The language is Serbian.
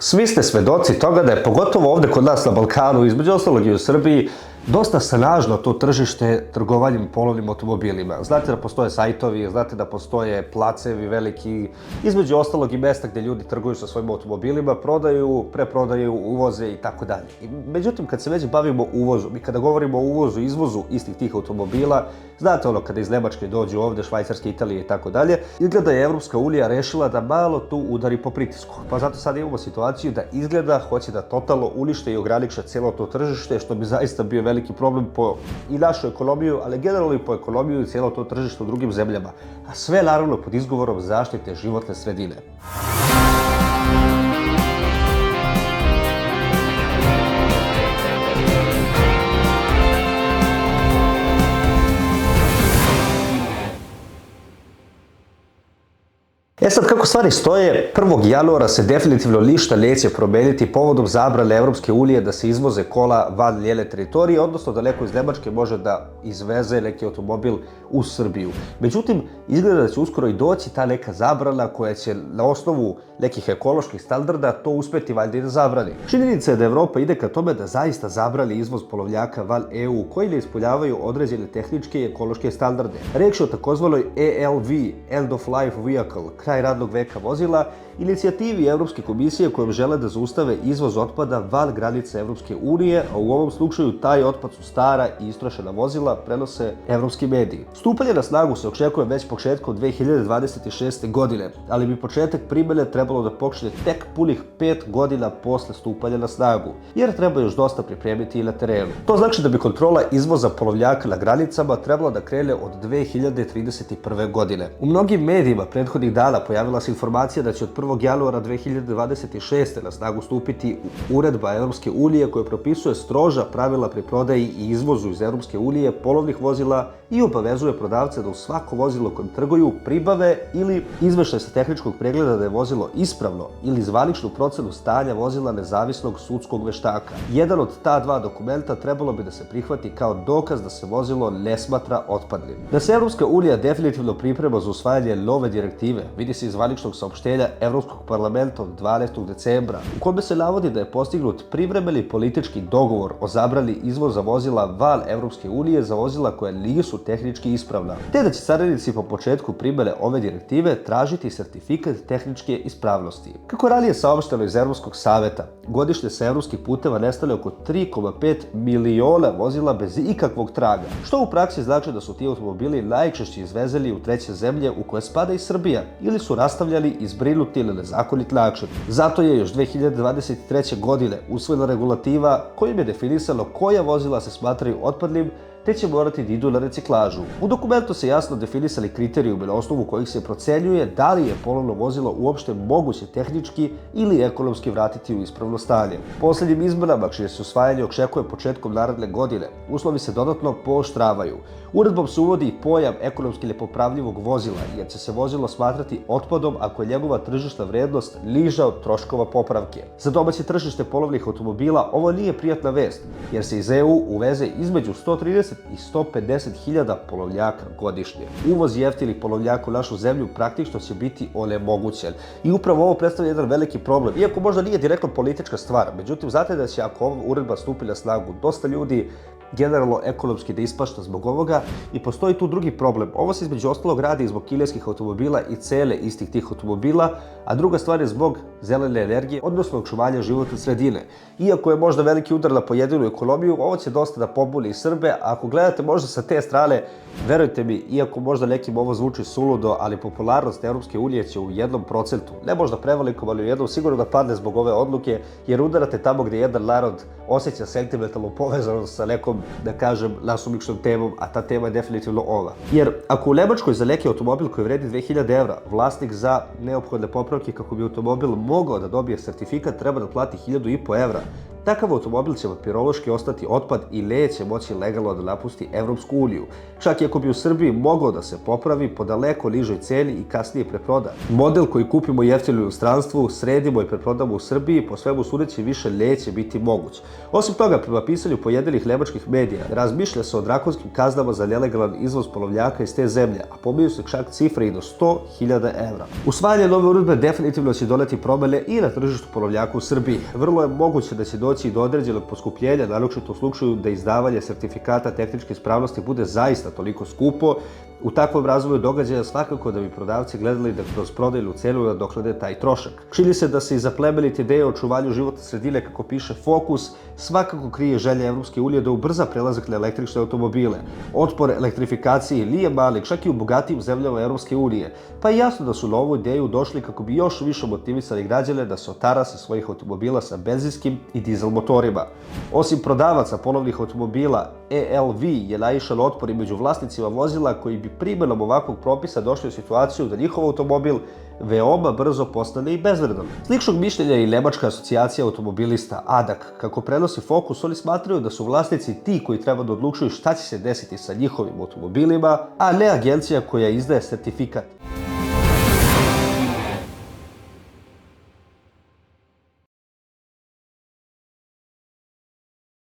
Svi ste svedoci toga da je pogotovo ovde kod nas na Balkanu, između ostalog i u Srbiji, dosta snažno to tržište trgovanjem polovnim automobilima. Znate da postoje sajtovi, znate da postoje placevi veliki, između ostalog i mesta gde ljudi trguju sa svojim automobilima, prodaju, preprodaju, uvoze i tako dalje. Međutim, kad se već bavimo uvozom i kada govorimo o uvozu i izvozu istih tih automobila, znate ono kada iz Nemačke dođu ovde, Švajcarske, Italije i tako dalje, izgleda je Evropska unija rešila da malo tu udari po pritisku. Pa zato sad imamo situaciju da izgleda hoće da totalno unište i ograniče cijelo to tržište, što bi zaista bio veliki problem po i našu ekonomiju, ali generalno i po ekonomiju i cijelo to tržište u drugim zemljama. A sve naravno pod izgovorom zaštite životne sredine. Sad, kako stvari stoje, 1. januara se definitivno ništa neće promeniti povodom zabrane Evropske unije da se izvoze kola van njene teritorije, odnosno da neko iz Nemačke može da izveze neki automobil u Srbiju. Međutim, izgleda da će uskoro i doći ta neka zabrana koja će na osnovu nekih ekoloških standarda to uspeti valjda i da zabrani. Činjenica je da Evropa ide ka tome da zaista zabrani izvoz polovnjaka van EU koji ne ispoljavaju određene tehničke i ekološke standarde. Reč je o takozvanoj ELV, End of Life Vehicle, kraj radnog veka vozila, inicijativi Evropske komisije kojom žele da zaustave izvoz otpada van granice Evropske unije, a u ovom slučaju taj otpad su stara i istrošena vozila, prenose evropski mediji. Stupanje na snagu se očekuje već početkom 2026. godine, ali bi početak primjene trebalo da počne tek punih 5 godina posle stupanja na snagu, jer treba još dosta pripremiti i na terenu. To znači da bi kontrola izvoza polovnjaka na granicama trebala da krene od 2031. godine. U mnogim medijima prethodnih dana pojavila se informacija da će od 1. januara 2026. na snagu stupiti uredba Evropske unije koja propisuje stroža pravila pri prodaji i izvozu iz Evropske unije polovnih vozila i obavezuje prodavce da u svako vozilo kojim trguju pribave ili izveštaj sa tehničkog pregleda da je vozilo ispravno ili zvaničnu procenu stanja vozila nezavisnog sudskog veštaka. Jedan od ta dva dokumenta trebalo bi da se prihvati kao dokaz da se vozilo ne smatra otpadnim. Da se Evropska unija definitivno priprema za usvajanje nove direktive vidi se iz zvaničnog saopštenja Evropskog parlamenta od 12. decembra, u kome se navodi da je postignut privremeni politički dogovor o zabrani izvoza vozila van Evropske unije za vozila koja nisu tehnički ispravna, te da će carinici po početku primjene ove direktive tražiti sertifikat tehničke ispravnosti. Kako ranije saopšteno iz Evropskog saveta, godišnje sa evropskih puteva nestane oko 3,5 miliona vozila bez ikakvog traga, što u praksi znači da su ti automobili najčešće izvezeni u treće zemlje u koje spada i Srbija, ili su rastavljali i zbrinuti na nezakonit način. Zato je još 2023. godine usvojena regulativa kojim je definisano koja vozila se smatraju otpadnim, te će morati da idu na reciklažu. U dokumentu se jasno definisali kriterijumi na osnovu kojih se procenjuje da li je polovno vozilo uopšte moguće tehnički ili ekonomski vratiti u ispravno stanje. Poslednjim izmenama, čije se usvajanje očekuje početkom naredne godine, uslovi se dodatno pooštravaju. Uredbom se uvodi i pojam ekonomski nepopravljivog vozila, jer će se vozilo smatrati otpadom ako je njegova tržišna vrednost niža od troškova popravke. Za domaće tržište polovnih automobila ovo nije prijatna vest, jer se iz EU uveze između 130 i 150 hiljada polovnjaka godišnje. Uvoz jeftinih polovnjaka u našu zemlju praktično će biti onemogućen. I upravo ovo predstavlja jedan veliki problem, iako možda nije direktno politička stvar. Međutim, znate da će ako ova uredba stupi na snagu, dosta ljudi generalno ekonomski da ispašta zbog ovoga i postoji tu drugi problem. Ovo se između ostalog radi zbog kineskih automobila i cene istih tih automobila, a druga stvar je zbog zelene energije, odnosno očuvanja životne sredine. Iako je možda veliki udar na pojedinu ekonomiju, ovo će dosta da pobuni i Srbe, a ako gledate možda sa te strane, verujte mi, iako možda nekim ovo zvuči suludo, ali popularnost Evropske unije će u 1%, ne možda prevelikom, ali u jednom sigurno da padne zbog ove odluke, jer udarate tamo gdje jedan narod osjeća sentimentalnu povezanost sa nekom, da kažem, nasumičnom temom, a ta tema je definitivno ova. Jer ako u Nemačkoj za neki automobil koji vredi 2000 evra, vlasnik za neophodne popravke kako bi automobil mogao da dobije sertifikat treba da plati 1500 evra, Takav automobil će papirološki ostati otpad i neće moći legalno da napusti Evropsku uniju, čak i ako bi u Srbiji mogao da se popravi po daleko nižoj ceni i kasnije preproda. Model koji kupimo jeftino u inostranstvu, sredimo i preprodamo u Srbiji, po svemu sudeći više neće biti moguć. Osim toga, prema pisanju pojedinih nemačkih medija, razmišlja se o drakonskim kaznama za nelegalan izvoz polovnjaka iz te zemlje, a pominju se čak cifre i do 100.000 evra. Usvajanje nove uredbe definitivno će doneti promene i na tržištu polovnjaka u Srbiji. Vrlo je moguće da će doći i do određenog poskupljenja, naročito u slučaju da izdavanje sertifikata tehničke ispravnosti bude zaista toliko skupo. U takvom razvoju događaja svakako da bi prodavci gledali da kroz prodajnu cenu nadoknade taj trošak. Čini se da se iza plemenite ideje o očuvanju životne sredine, kako piše Fokus, svakako krije želja Evropske unije da ubrza prelazak na električne automobile. Otpor elektrifikaciji nije mali, čak i u bogatijim zemljama Evropske unije, pa je jasno da su na ovu ideju došli kako bi još više motivisali građane da se otarase svojih automobila sa benzinskim i dizel motorima. Osim prodavaca polovnih automobila, ELV je naišao na otpor i među vlasnicima vozila koji bi primenom ovakvog propisa došli u situaciju da njihov automobil veoma brzo postane i bezvredan. Sličnog mišljenja je i Nemačka asocijacija automobilista ADAC. Kako prenosi Fokus, oni smatraju da su vlasnici ti koji treba da odlučuju šta će se desiti sa njihovim automobilima, a ne agencija koja izdaje sertifikat.